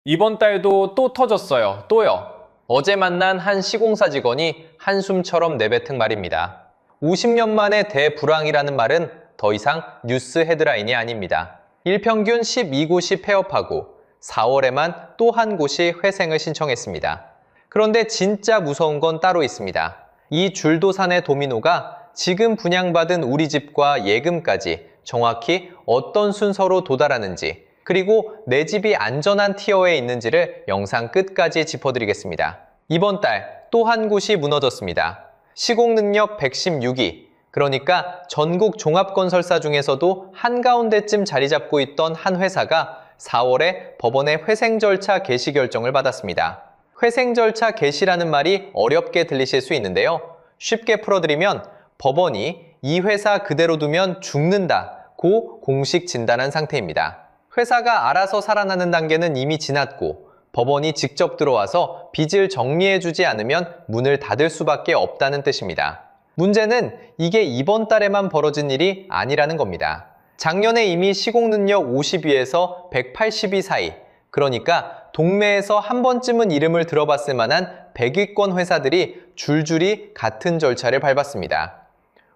이번 달도 또 터졌어요. 또요. 어제 만난 한 시공사 직원이 한숨처럼 내뱉은 말입니다. 50년 만에 대불황이라는 말은 더 이상 뉴스 헤드라인이 아닙니다. 일평균 12곳이 폐업하고 4월에만 또 한 곳이 회생을 신청했습니다. 그런데 진짜 무서운 건 따로 있습니다. 이 줄도산의 도미노가 지금 분양받은 우리 집과 예금까지 정확히 어떤 순서로 도달하는지, 그리고 내 집이 안전한 티어에 있는지를 영상 끝까지 짚어드리겠습니다. 이번 달 또 한 곳이 무너졌습니다. 시공능력 116위, 그러니까 전국 종합건설사 중에서도 한가운데쯤 자리 잡고 있던 한 회사가 4월에 법원의 회생 절차 개시 결정을 받았습니다. 회생 절차 개시라는 말이 어렵게 들리실 수 있는데요. 쉽게 풀어드리면 법원이 이 회사 그대로 두면 죽는다고 공식 진단한 상태입니다. 회사가 알아서 살아나는 단계는 이미 지났고 법원이 직접 들어와서 빚을 정리해주지 않으면 문을 닫을 수밖에 없다는 뜻입니다. 문제는 이게 이번 달에만 벌어진 일이 아니라는 겁니다. 작년에 이미 시공능력 50위에서 180위 사이, 그러니까 동매에서 한 번쯤은 이름을 들어봤을 만한 100위권 회사들이 줄줄이 같은 절차를 밟았습니다.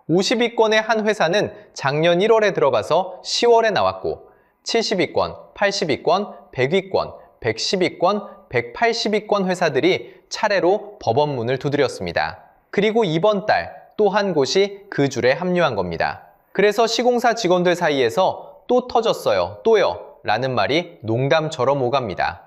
50위권의 한 회사는 작년 1월에 들어가서 10월에 나왔고 70위권, 80위권, 100위권, 110위권, 180위권 회사들이 차례로 법원 문을 두드렸습니다. 그리고 이번 달 또 한 곳이 그 줄에 합류한 겁니다. 그래서 시공사 직원들 사이에서 또 터졌어요, 또요 라는 말이 농담처럼 오갑니다.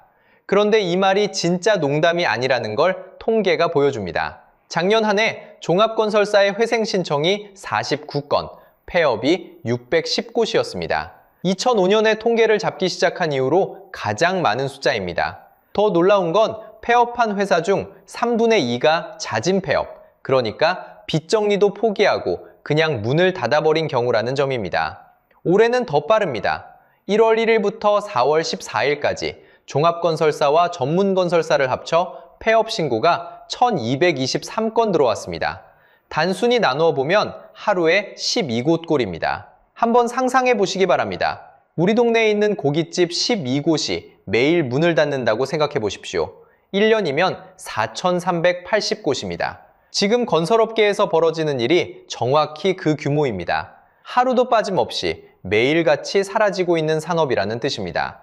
그런데 이 말이 진짜 농담이 아니라는 걸 통계가 보여줍니다. 작년 한 해 종합건설사의 회생 신청이 49건, 폐업이 610곳이었습니다. 2005년에 통계를 잡기 시작한 이후로 가장 많은 숫자입니다. 더 놀라운 건 폐업한 회사 중 3분의 2가 자진 폐업, 그러니까 빚 정리도 포기하고 그냥 문을 닫아버린 경우라는 점입니다. 올해는 더 빠릅니다. 1월 1일부터 4월 14일까지 종합건설사와 전문건설사를 합쳐 폐업 신고가 1223건 들어왔습니다. 단순히 나누어 보면 하루에 12곳 꼴입니다. 한번 상상해 보시기 바랍니다. 우리 동네에 있는 고깃집 12곳이 매일 문을 닫는다고 생각해 보십시오. 1년이면 4,380곳입니다. 지금 건설업계에서 벌어지는 일이 정확히 그 규모입니다. 하루도 빠짐없이 매일같이 사라지고 있는 산업이라는 뜻입니다.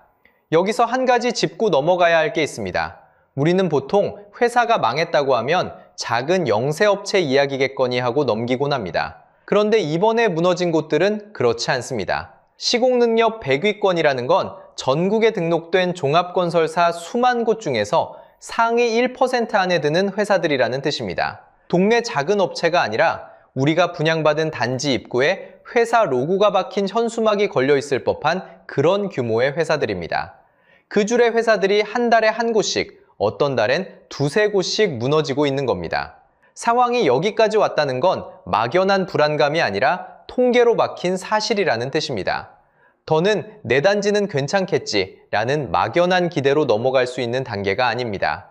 여기서 한 가지 짚고 넘어가야 할 게 있습니다. 우리는 보통 회사가 망했다고 하면 작은 영세업체 이야기겠거니 하고 넘기곤 합니다. 그런데 이번에 무너진 곳들은 그렇지 않습니다. 시공능력 100위권이라는 건 전국에 등록된 종합건설사 수만 곳 중에서 상위 1% 안에 드는 회사들이라는 뜻입니다. 동네 작은 업체가 아니라 우리가 분양받은 단지 입구에 회사 로고가 박힌 현수막이 걸려 있을 법한 그런 규모의 회사들입니다. 그 줄의 회사들이 한 달에 한 곳씩, 어떤 달엔 두세 곳씩 무너지고 있는 겁니다. 상황이 여기까지 왔다는 건 막연한 불안감이 아니라 통계로 박힌 사실이라는 뜻입니다. 더는 내 단지는 괜찮겠지라는 막연한 기대로 넘어갈 수 있는 단계가 아닙니다.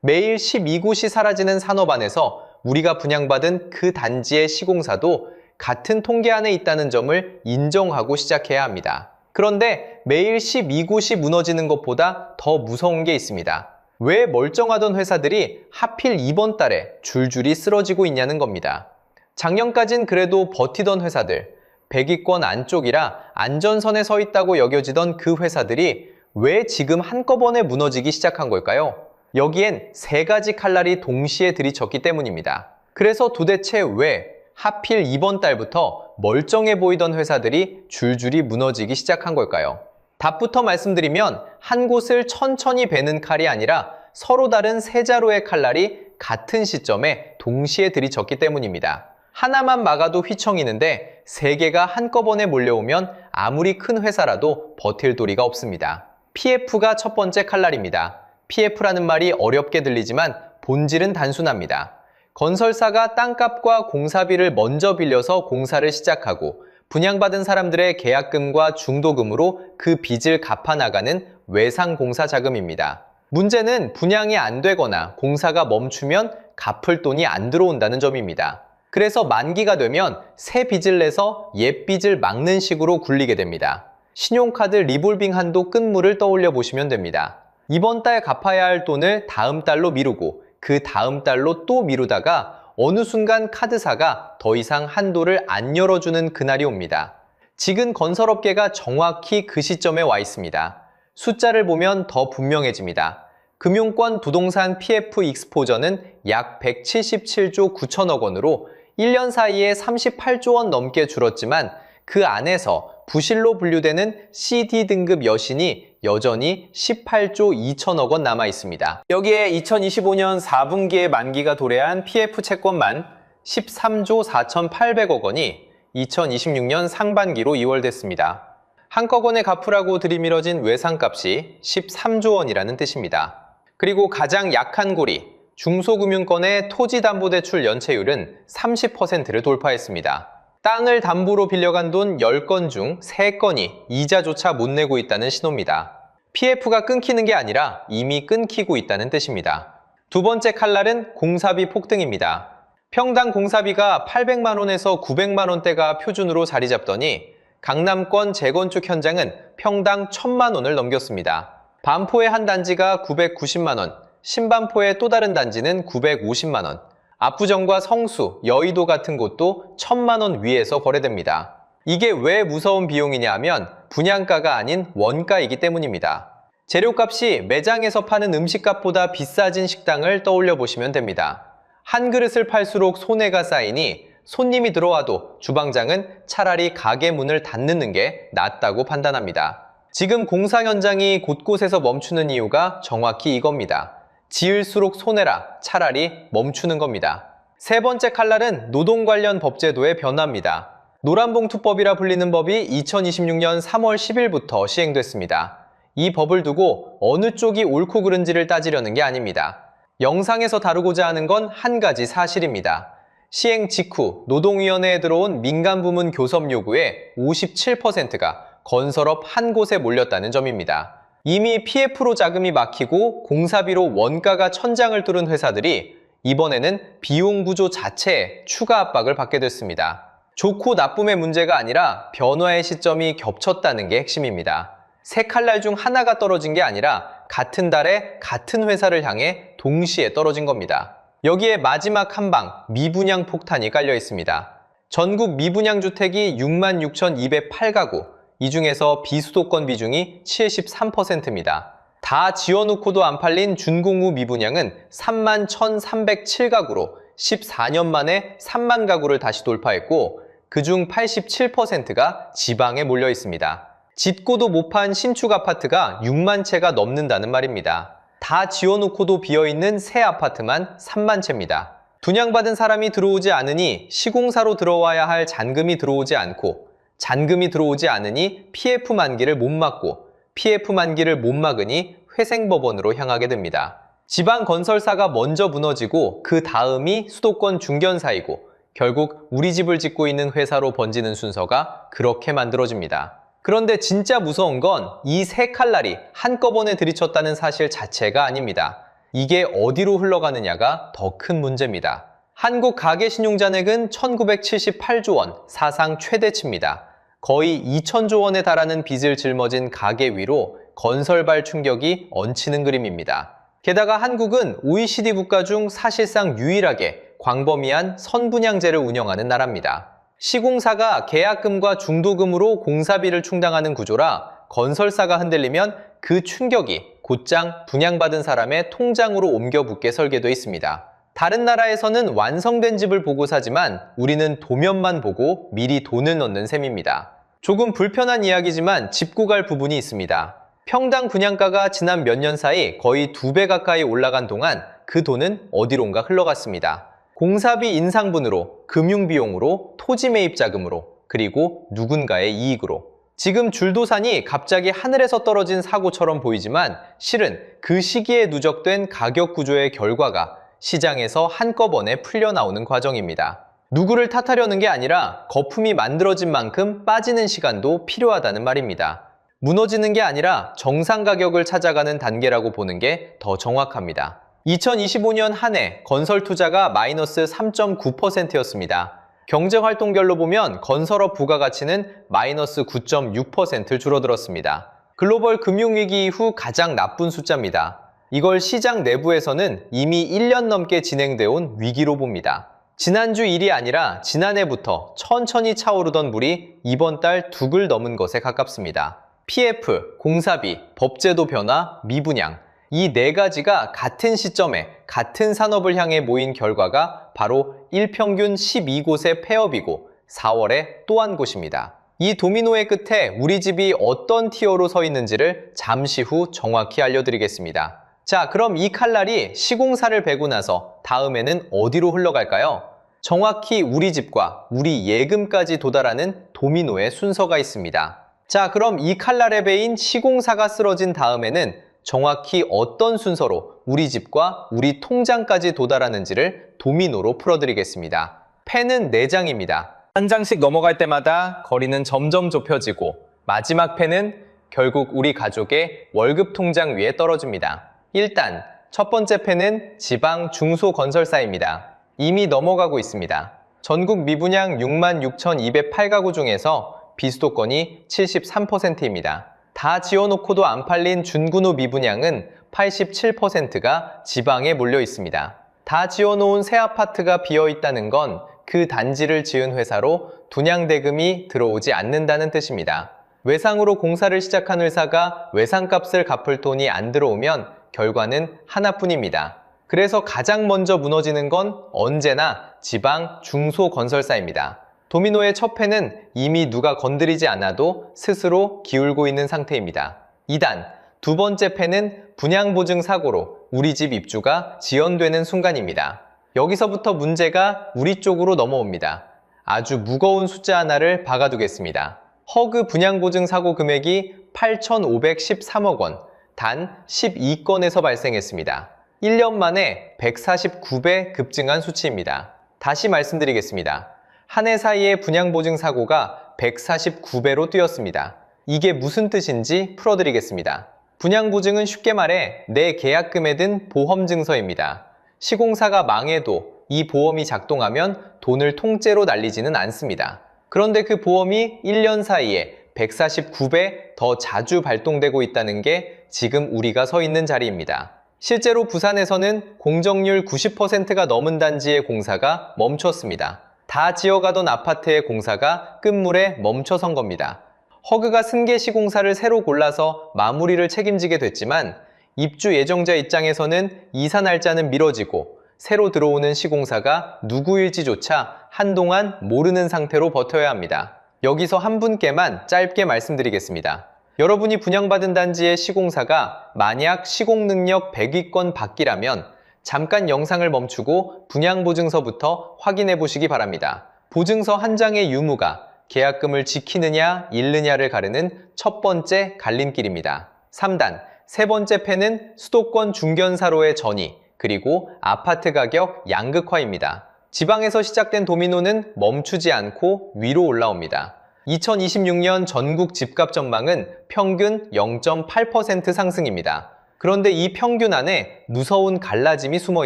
매일 12곳이 사라지는 산업 안에서 우리가 분양받은 그 단지의 시공사도 같은 통계 안에 있다는 점을 인정하고 시작해야 합니다. 그런데 매일 12곳이 무너지는 것보다 더 무서운 게 있습니다. 왜 멀쩡하던 회사들이 하필 이번 달에 줄줄이 쓰러지고 있냐는 겁니다. 작년까진 그래도 버티던 회사들, 100위권 안쪽이라 안전선에 서 있다고 여겨지던 그 회사들이 왜 지금 한꺼번에 무너지기 시작한 걸까요? 여기엔 세 가지 칼날이 동시에 들이쳤기 때문입니다. 그래서 도대체 왜 하필 이번 달부터 멀쩡해 보이던 회사들이 줄줄이 무너지기 시작한 걸까요? 답부터 말씀드리면 한 곳을 천천히 베는 칼이 아니라 서로 다른 세 자루의 칼날이 같은 시점에 동시에 들이쳤기 때문입니다. 하나만 막아도 휘청이는데 세 개가 한꺼번에 몰려오면 아무리 큰 회사라도 버틸 도리가 없습니다. PF가 첫 번째 칼날입니다. PF라는 말이 어렵게 들리지만 본질은 단순합니다. 건설사가 땅값과 공사비를 먼저 빌려서 공사를 시작하고 분양받은 사람들의 계약금과 중도금으로 그 빚을 갚아나가는 외상공사 자금입니다. 문제는 분양이 안 되거나 공사가 멈추면 갚을 돈이 안 들어온다는 점입니다. 그래서 만기가 되면 새 빚을 내서 옛 빚을 막는 식으로 굴리게 됩니다. 신용카드 리볼빙 한도 끝물을 떠올려 보시면 됩니다. 이번 달 갚아야 할 돈을 다음 달로 미루고 그 다음 달로 또 미루다가 어느 순간 카드사가 더 이상 한도를 안 열어주는 그날이 옵니다. 지금 건설업계가 정확히 그 시점에 와 있습니다. 숫자를 보면 더 분명해집니다. 금융권 부동산 PF 익스포저는 약 177조 9천억 원으로 1년 사이에 38조 원 넘게 줄었지만 그 안에서 부실로 분류되는 CD 등급 여신이 여전히 18조 2천억 원 남아 있습니다. 여기에 2025년 4분기에 만기가 도래한 PF 채권만 13조 4,800억 원이 2026년 상반기로 이월됐습니다. 한꺼번에 갚으라고 들이밀어진 외상값이 13조 원이라는 뜻입니다. 그리고 가장 약한 고리, 중소금융권의 토지담보대출 연체율은 30%를 돌파했습니다. 땅을 담보로 빌려간 돈 10건 중 3건이 이자조차 못 내고 있다는 신호입니다. PF가 끊기는 게 아니라 이미 끊기고 있다는 뜻입니다. 두 번째 칼날은 공사비 폭등입니다. 평당 공사비가 800만 원에서 900만 원대가 표준으로 자리 잡더니 강남권 재건축 현장은 평당 1000만 원을 넘겼습니다. 반포의 한 단지가 990만 원, 신반포의 또 다른 단지는 950만 원, 압구정과 성수, 여의도 같은 곳도 1000만 원 위에서 거래됩니다. 이게 왜 무서운 비용이냐 하면 분양가가 아닌 원가이기 때문입니다. 재료값이 매장에서 파는 음식값보다 비싸진 식당을 떠올려 보시면 됩니다. 한 그릇을 팔수록 손해가 쌓이니 손님이 들어와도 주방장은 차라리 가게 문을 닫는 게 낫다고 판단합니다. 지금 공사 현장이 곳곳에서 멈추는 이유가 정확히 이겁니다. 지을수록 손해라 차라리 멈추는 겁니다. 세 번째 칼날은 노동 관련 법제도의 변화입니다. 노란봉투법이라 불리는 법이 2026년 3월 10일부터 시행됐습니다. 이 법을 두고 어느 쪽이 옳고 그른지를 따지려는 게 아닙니다. 영상에서 다루고자 하는 건 한 가지 사실입니다. 시행 직후 노동위원회에 들어온 민간부문 교섭 요구의 57%가 건설업 한 곳에 몰렸다는 점입니다. 이미 PF로 자금이 막히고 공사비로 원가가 천장을 뚫은 회사들이 이번에는 비용 구조 자체에 추가 압박을 받게 됐습니다. 좋고 나쁨의 문제가 아니라 변화의 시점이 겹쳤다는 게 핵심입니다. 세 칼날 중 하나가 떨어진 게 아니라 같은 달에 같은 회사를 향해 동시에 떨어진 겁니다. 여기에 마지막 한 방 미분양 폭탄이 깔려 있습니다. 전국 미분양 주택이 66,208가구, 이 중에서 비수도권 비중이 73%입니다. 다 지어놓고도 안 팔린 준공후 미분양은 31,307가구로 14년 만에 3만 가구를 다시 돌파했고 그중 87%가 지방에 몰려 있습니다. 짓고도 못 판 신축 아파트가 6만 채가 넘는다는 말입니다. 다 지어놓고도 비어있는 새 아파트만 3만 채입니다. 분양받은 사람이 들어오지 않으니 시공사로 들어와야 할 잔금이 들어오지 않고 잔금이 들어오지 않으니 PF 만기를 못 막고 PF 만기를 못 막으니 회생법원으로 향하게 됩니다. 지방 건설사가 먼저 무너지고 그 다음이 수도권 중견사이고 결국 우리 집을 짓고 있는 회사로 번지는 순서가 그렇게 만들어집니다. 그런데 진짜 무서운 건 이 세 칼날이 한꺼번에 들이쳤다는 사실 자체가 아닙니다. 이게 어디로 흘러가느냐가 더 큰 문제입니다. 한국 가계신용잔액은 1978조 원, 사상 최대치입니다. 거의 2천조 원에 달하는 빚을 짊어진 가계 위로 건설발 충격이 얹히는 그림입니다. 게다가 한국은 OECD 국가 중 사실상 유일하게 광범위한 선분양제를 운영하는 나라입니다. 시공사가 계약금과 중도금으로 공사비를 충당하는 구조라 건설사가 흔들리면 그 충격이 곧장 분양받은 사람의 통장으로 옮겨 붙게 설계되어 있습니다. 다른 나라에서는 완성된 집을 보고 사지만 우리는 도면만 보고 미리 돈을 넣는 셈입니다. 조금 불편한 이야기지만 짚고 갈 부분이 있습니다. 평당 분양가가 지난 몇 년 사이 거의 2배 가까이 올라간 동안 그 돈은 어디론가 흘러갔습니다. 공사비 인상분으로, 금융비용으로, 토지 매입 자금으로, 그리고 누군가의 이익으로. 지금 줄도산이 갑자기 하늘에서 떨어진 사고처럼 보이지만 실은 그 시기에 누적된 가격 구조의 결과가 시장에서 한꺼번에 풀려나오는 과정입니다. 누구를 탓하려는 게 아니라 거품이 만들어진 만큼 빠지는 시간도 필요하다는 말입니다. 무너지는 게 아니라 정상 가격을 찾아가는 단계라고 보는 게 더 정확합니다. 2025년 한 해 건설 투자가 마이너스 3.9%였습니다. 경제활동별로 보면 건설업 부가가치는 마이너스 9.6% 줄어들었습니다. 글로벌 금융위기 이후 가장 나쁜 숫자입니다. 이걸 시장 내부에서는 이미 1년 넘게 진행되어 온 위기로 봅니다. 지난주 일이 아니라 지난해부터 천천히 차오르던 물이 이번 달 둑을 넘은 것에 가깝습니다. PF, 공사비, 법제도 변화, 미분양 이 네 가지가 같은 시점에 같은 산업을 향해 모인 결과가 바로 일평균 12곳의 폐업이고 4월에 또 한 곳입니다. 이 도미노의 끝에 우리 집이 어떤 티어로 서 있는지를 잠시 후 정확히 알려드리겠습니다. 자, 그럼 이 칼날이 시공사를 베고 나서 다음에는 어디로 흘러갈까요? 정확히 우리 집과 우리 예금까지 도달하는 도미노의 순서가 있습니다. 자, 그럼 이 칼날의 배인 시공사가 쓰러진 다음에는 정확히 어떤 순서로 우리 집과 우리 통장까지 도달하는지를 도미노로 풀어드리겠습니다. 펜은 4장입니다. 한 장씩 넘어갈 때마다 거리는 점점 좁혀지고 마지막 펜은 결국 우리 가족의 월급 통장 위에 떨어집니다. 일단 첫 번째 펜은 지방 중소건설사입니다. 이미 넘어가고 있습니다. 전국 미분양 66,208가구 중에서 비수도권이 73%입니다. 다 지어놓고도 안 팔린 준군호 미분양은 87%가 지방에 몰려 있습니다. 다 지어놓은 새 아파트가 비어있다는 건 그 단지를 지은 회사로 분양대금이 들어오지 않는다는 뜻입니다. 외상으로 공사를 시작한 회사가 외상값을 갚을 돈이 안 들어오면 결과는 하나뿐입니다. 그래서 가장 먼저 무너지는 건 언제나 지방 중소건설사입니다. 도미노의 첫 펜은 이미 누가 건드리지 않아도 스스로 기울고 있는 상태입니다. 2단, 두 번째 펜은 분양보증 사고로 우리 집 입주가 지연되는 순간입니다. 여기서부터 문제가 우리 쪽으로 넘어옵니다. 아주 무거운 숫자 하나를 박아두겠습니다. 허그 분양보증 사고 금액이 8,513억 원, 단 12건에서 발생했습니다. 1년 만에 149배 급증한 수치입니다. 다시 말씀드리겠습니다. 한 해 사이에 분양보증 사고가 149배로 뛰었습니다. 이게 무슨 뜻인지 풀어드리겠습니다. 분양보증은 쉽게 말해 내 계약금에 든 보험증서입니다. 시공사가 망해도 이 보험이 작동하면 돈을 통째로 날리지는 않습니다. 그런데 그 보험이 1년 사이에 149배 더 자주 발동되고 있다는 게 지금 우리가 서 있는 자리입니다. 실제로 부산에서는 공정률 90%가 넘은 단지의 공사가 멈췄습니다. 다 지어가던 아파트의 공사가 끝물에 멈춰선 겁니다. 허그가 승계 시공사를 새로 골라서 마무리를 책임지게 됐지만 입주 예정자 입장에서는 이사 날짜는 미뤄지고 새로 들어오는 시공사가 누구일지조차 한동안 모르는 상태로 버텨야 합니다. 여기서 한 분께만 짧게 말씀드리겠습니다. 여러분이 분양받은 단지의 시공사가 만약 시공능력 100위권 밖이라면 잠깐 영상을 멈추고 분양보증서부터 확인해 보시기 바랍니다. 보증서 한 장의 유무가 계약금을 지키느냐 잃느냐를 가르는 첫 번째 갈림길입니다. 3단, 세 번째 펜은 수도권 중견사로의 전이, 그리고 아파트 가격 양극화입니다. 지방에서 시작된 도미노는 멈추지 않고 위로 올라옵니다. 2026년 전국 집값 전망은 평균 0.8% 상승입니다. 그런데 이 평균 안에 무서운 갈라짐이 숨어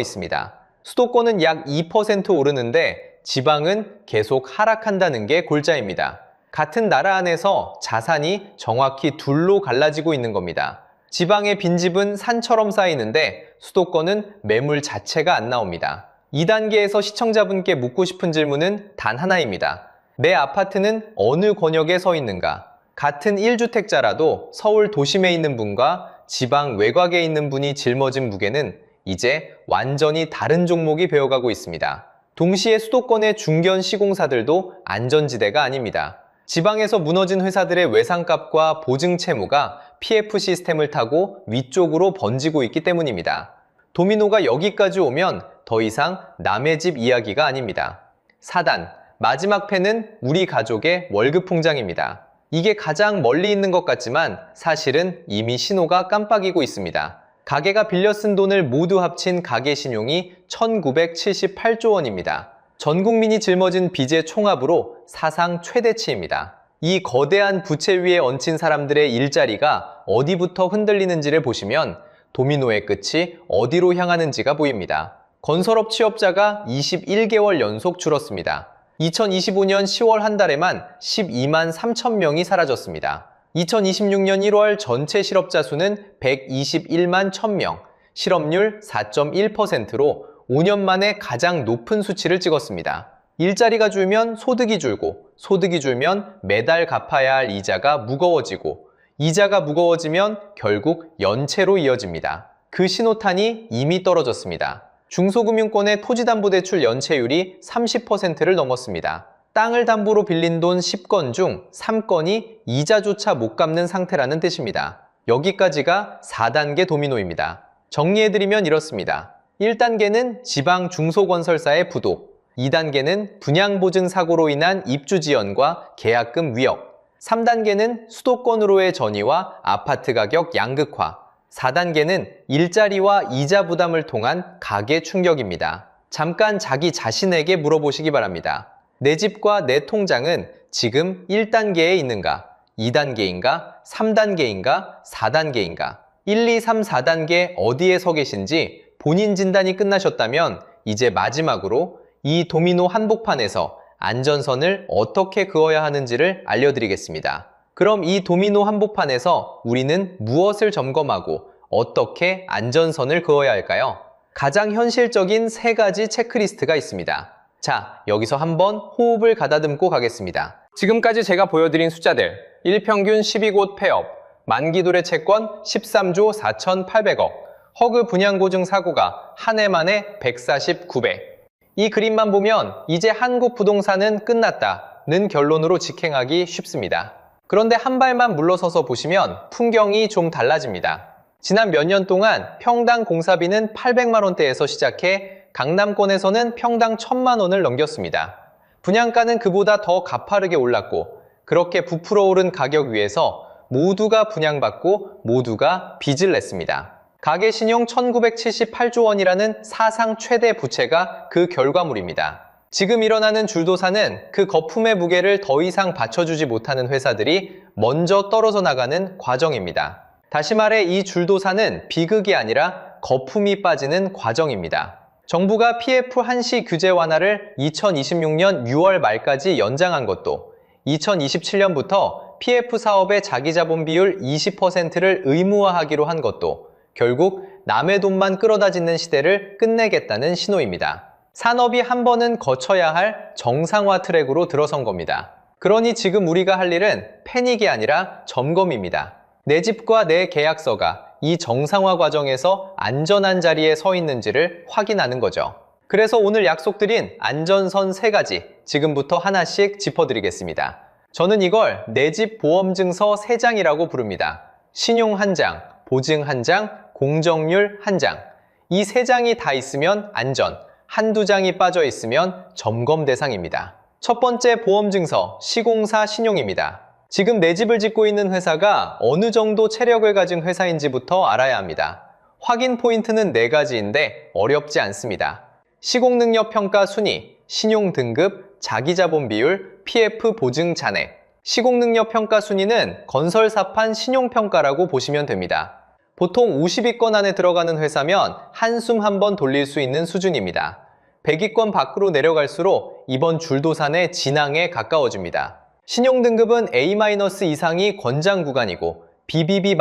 있습니다. 수도권은 약 2% 오르는데 지방은 계속 하락한다는 게 골자입니다. 같은 나라 안에서 자산이 정확히 둘로 갈라지고 있는 겁니다. 지방의 빈집은 산처럼 쌓이는데 수도권은 매물 자체가 안 나옵니다. 2단계에서 시청자분께 묻고 싶은 질문은 단 하나입니다. 내 아파트는 어느 권역에 서 있는가? 같은 1주택자라도 서울 도심에 있는 분과 지방 외곽에 있는 분이 짊어진 무게는 이제 완전히 다른 종목이 배어가고 있습니다. 동시에 수도권의 중견 시공사들도 안전지대가 아닙니다. 지방에서 무너진 회사들의 외상값과 보증 채무가 PF 시스템을 타고 위쪽으로 번지고 있기 때문입니다. 도미노가 여기까지 오면 더 이상 남의 집 이야기가 아닙니다. 4단, 마지막 펜은 우리 가족의 월급 통장입니다. 이게 가장 멀리 있는 것 같지만 사실은 이미 신호가 깜빡이고 있습니다. 가게가 빌려 쓴 돈을 모두 합친 가계 신용이 1978조 원입니다. 전 국민이 짊어진 빚의 총합으로 사상 최대치입니다. 이 거대한 부채 위에 얹힌 사람들의 일자리가 어디부터 흔들리는지를 보시면 도미노의 끝이 어디로 향하는지가 보입니다. 건설업 취업자가 21개월 연속 줄었습니다. 2025년 10월 한 달에만 12만 3천 명이 사라졌습니다. 2026년 1월 전체 실업자 수는 121만 1000명, 실업률 4.1%로 5년 만에 가장 높은 수치를 찍었습니다. 일자리가 줄면 소득이 줄고, 소득이 줄면 매달 갚아야 할 이자가 무거워지고, 이자가 무거워지면 결국 연체로 이어집니다. 그 신호탄이 이미 떨어졌습니다. 중소금융권의 토지담보대출 연체율이 30%를 넘었습니다. 땅을 담보로 빌린 돈 10건 중 3건이 이자조차 못 갚는 상태라는 뜻입니다. 여기까지가 4단계 도미노입니다. 정리해드리면 이렇습니다. 1단계는 지방 중소건설사의 부도, 2단계는 분양보증 사고로 인한 입주 지연과 계약금 위협, 3단계는 수도권으로의 전이와 아파트 가격 양극화, 4단계는 일자리와 이자 부담을 통한 가계 충격입니다. 잠깐 자기 자신에게 물어보시기 바랍니다. 내 집과 내 통장은 지금 1단계에 있는가, 2단계인가, 3단계인가, 4단계인가? 1, 2, 3, 4단계 어디에 서 계신지 본인 진단이 끝나셨다면 이제 마지막으로 이 도미노 한복판에서 안전선을 어떻게 그어야 하는지를 알려드리겠습니다. 그럼 이 도미노 한복판에서 우리는 무엇을 점검하고 어떻게 안전선을 그어야 할까요? 가장 현실적인 3가지 체크리스트가 있습니다. 자, 여기서 한번 호흡을 가다듬고 가겠습니다. 지금까지 제가 보여드린 숫자들, 일평균 12곳 폐업, 만기도래 채권 13조 4,800억, 허그 분양보증 사고가 한 해 만에 149배. 이 그림만 보면 이제 한국 부동산은 끝났다는 결론으로 직행하기 쉽습니다. 그런데 한 발만 물러서서 보시면 풍경이 좀 달라집니다. 지난 몇 년 동안 평당 공사비는 800만 원대에서 시작해 강남권에서는 평당 1000만 원을 넘겼습니다. 분양가는 그보다 더 가파르게 올랐고 그렇게 부풀어 오른 가격 위에서 모두가 분양받고 모두가 빚을 냈습니다. 가계신용 1978조 원이라는 사상 최대 부채가 그 결과물입니다. 지금 일어나는 줄도사는 그 거품의 무게를 더 이상 받쳐주지 못하는 회사들이 먼저 떨어져 나가는 과정입니다. 다시 말해 이 줄도사는 비극이 아니라 거품이 빠지는 과정입니다. 정부가 PF 한시 규제 완화를 2026년 6월 말까지 연장한 것도 2027년부터 PF 사업의 자기자본 비율 20%를 의무화하기로 한 것도 결국 남의 돈만 끌어다 짓는 시대를 끝내겠다는 신호입니다. 산업이 한 번은 거쳐야 할 정상화 트랙으로 들어선 겁니다. 그러니 지금 우리가 할 일은 패닉이 아니라 점검입니다. 내 집과 내 계약서가 이 정상화 과정에서 안전한 자리에 서 있는지를 확인하는 거죠. 그래서 오늘 약속드린 안전선 3가지 지금부터 하나씩 짚어드리겠습니다. 저는 이걸 내 집 보험증서 3장이라고 부릅니다. 신용 1장, 보증 1장, 공정률 1장. 이 3장이 다 있으면 안전, 한두 장이 빠져 있으면 점검 대상입니다. 첫 번째 보험증서, 시공사 신용입니다. 지금 내 집을 짓고 있는 회사가 어느 정도 체력을 가진 회사인지부터 알아야 합니다. 확인 포인트는 4가지인데 어렵지 않습니다. 시공능력평가 순위, 신용등급, 자기자본 비율, PF 보증 잔액. 시공능력평가 순위는 건설사판 신용평가라고 보시면 됩니다. 보통 50위권 안에 들어가는 회사면 한숨 한번 돌릴 수 있는 수준입니다. 100위권 밖으로 내려갈수록 이번 줄도산의 진앙에 가까워집니다. 신용등급은 A- 이상이 권장 구간이고 BBB-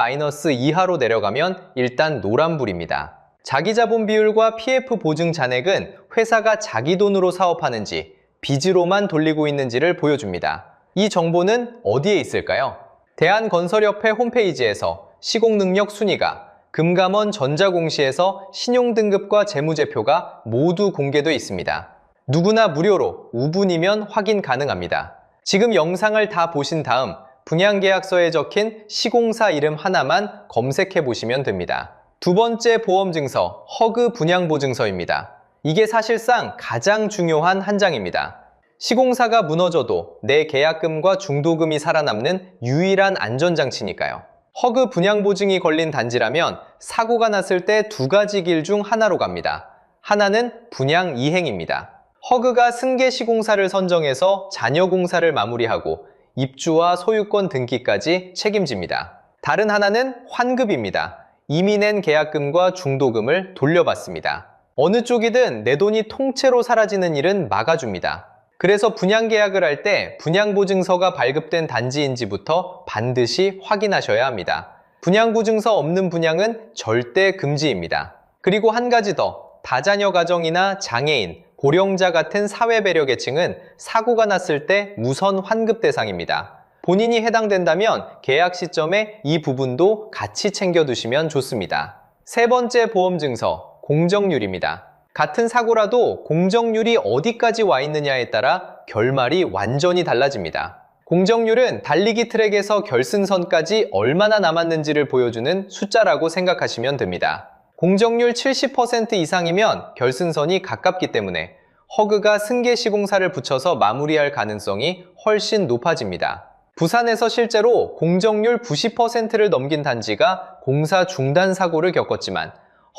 이하로 내려가면 일단 노란불입니다. 자기자본 비율과 PF 보증 잔액은 회사가 자기 돈으로 사업하는지 빚으로만 돌리고 있는지를 보여줍니다. 이 정보는 어디에 있을까요? 대한건설협회 홈페이지에서 시공능력 순위가, 금감원 전자공시에서 신용등급과 재무제표가 모두 공개되어 있습니다. 누구나 무료로 5분이면 확인 가능합니다. 지금 영상을 다 보신 다음 분양계약서에 적힌 시공사 이름 하나만 검색해 보시면 됩니다. 두 번째 보험증서, 허그 분양보증서입니다. 이게 사실상 가장 중요한 한 장입니다. 시공사가 무너져도 내 계약금과 중도금이 살아남는 유일한 안전장치니까요. 허그 분양보증이 걸린 단지라면 사고가 났을 때 2가지 길 중 하나로 갑니다. 하나는 분양 이행입니다. 허그가 승계시공사를 선정해서 잔여공사를 마무리하고 입주와 소유권 등기까지 책임집니다. 다른 하나는 환급입니다. 이미 낸 계약금과 중도금을 돌려받습니다. 어느 쪽이든 내 돈이 통째로 사라지는 일은 막아줍니다. 그래서 분양 계약을 할 때 분양보증서가 발급된 단지인지부터 반드시 확인하셔야 합니다. 분양보증서 없는 분양은 절대 금지입니다. 그리고 한 가지 더, 다자녀 가정이나 장애인, 고령자 같은 사회배려 계층은 사고가 났을 때 무선 환급 대상입니다. 본인이 해당된다면 계약 시점에 이 부분도 같이 챙겨두시면 좋습니다. 세 번째 보험증서, 공정률입니다. 같은 사고라도 공정률이 어디까지 와 있느냐에 따라 결말이 완전히 달라집니다. 공정률은 달리기 트랙에서 결승선까지 얼마나 남았는지를 보여주는 숫자라고 생각하시면 됩니다. 공정률 70% 이상이면 결승선이 가깝기 때문에 허그가 승계 시공사를 붙여서 마무리할 가능성이 훨씬 높아집니다. 부산에서 실제로 공정률 90%를 넘긴 단지가 공사 중단 사고를 겪었지만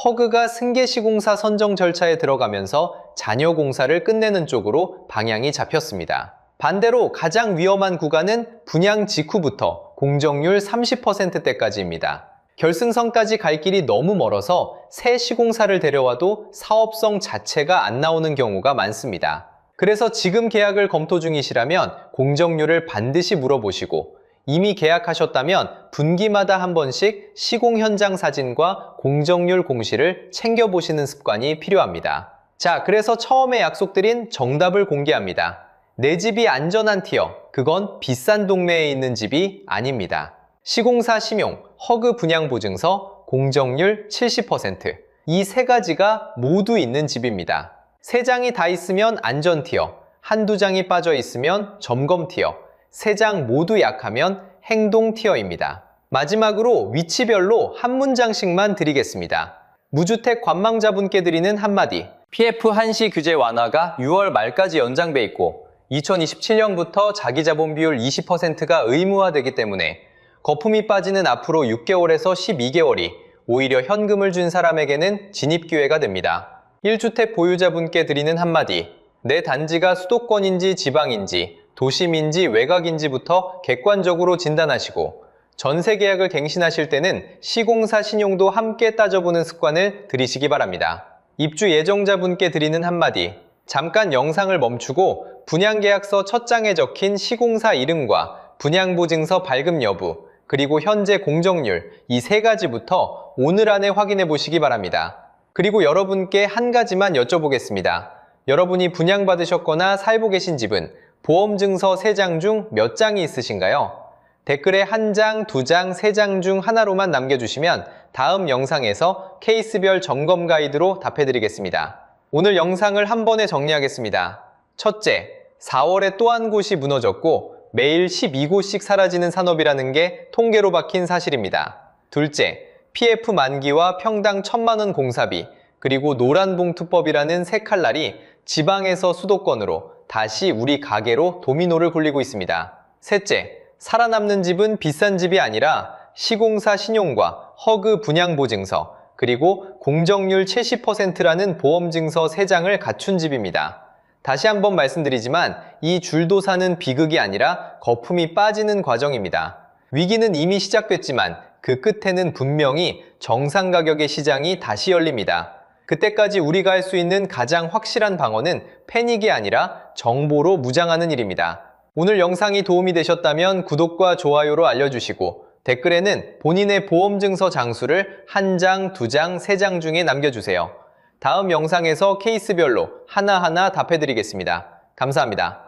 허그가 승계 시공사 선정 절차에 들어가면서 잔여 공사를 끝내는 쪽으로 방향이 잡혔습니다. 반대로 가장 위험한 구간은 분양 직후부터 공정률 30%대까지입니다. 결승선까지 갈 길이 너무 멀어서 새 시공사를 데려와도 사업성 자체가 안 나오는 경우가 많습니다. 그래서 지금 계약을 검토 중이시라면 공정률을 반드시 물어보시고, 이미 계약하셨다면 분기마다 한 번씩 시공 현장 사진과 공정률 공시를 챙겨보시는 습관이 필요합니다. 자, 그래서 처음에 약속드린 정답을 공개합니다. 내 집이 안전한 티어, 그건 비싼 동네에 있는 집이 아닙니다. 시공사 신용, 허그 분양보증서, 공정률 70%. 이 세 가지가 모두 있는 집입니다. 세 장이 다 있으면 안전 티어, 한두 장이 빠져 있으면 점검 티어, 세 장 모두 약하면 행동 티어입니다. 마지막으로 위치별로 한 문장씩만 드리겠습니다. 무주택 관망자분께 드리는 한마디. PF 한시 규제 완화가 6월 말까지 연장돼 있고 2027년부터 자기자본 비율 20%가 의무화되기 때문에 거품이 빠지는 앞으로 6개월에서 12개월이 오히려 현금을 준 사람에게는 진입기회가 됩니다. 1주택 보유자분께 드리는 한마디. 내 단지가 수도권인지 지방인지 도심인지 외곽인지부터 객관적으로 진단하시고 전세 계약을 갱신하실 때는 시공사 신용도 함께 따져보는 습관을 들이시기 바랍니다. 입주 예정자분께 드리는 한마디. 잠깐 영상을 멈추고 분양계약서 첫 장에 적힌 시공사 이름과 분양보증서 발급 여부, 그리고 현재 공정률, 이 세 가지부터 오늘 안에 확인해 보시기 바랍니다. 그리고 여러분께 한 가지만 여쭤보겠습니다. 여러분이 분양받으셨거나 살고 계신 집은 보험증서 3장 중 몇 장이 있으신가요? 댓글에 1장, 2장, 3장 중 하나로만 남겨주시면 다음 영상에서 케이스별 점검 가이드로 답해드리겠습니다. 오늘 영상을 한 번에 정리하겠습니다. 첫째, 4월에 또 한 곳이 무너졌고 매일 12곳씩 사라지는 산업이라는 게 통계로 박힌 사실입니다. 둘째, PF 만기와 평당 1,000만 원 공사비, 그리고 노란봉투법이라는 새 칼날이 지방에서 수도권으로 다시 우리 가게로 도미노를 굴리고 있습니다. 셋째, 살아남는 집은 비싼 집이 아니라 시공사 신용과 허그 분양보증서, 그리고 공정률 70%라는 보험증서 3장을 갖춘 집입니다. 다시 한번 말씀드리지만 이 줄도사는 비극이 아니라 거품이 빠지는 과정입니다. 위기는 이미 시작됐지만 그 끝에는 분명히 정상 가격의 시장이 다시 열립니다. 그때까지 우리가 할 수 있는 가장 확실한 방어는 패닉이 아니라 정보로 무장하는 일입니다. 오늘 영상이 도움이 되셨다면 구독과 좋아요로 알려주시고 댓글에는 본인의 보험증서 장수를 1장, 2장, 3장 중에 남겨주세요. 다음 영상에서 케이스별로 하나하나 답해드리겠습니다. 감사합니다.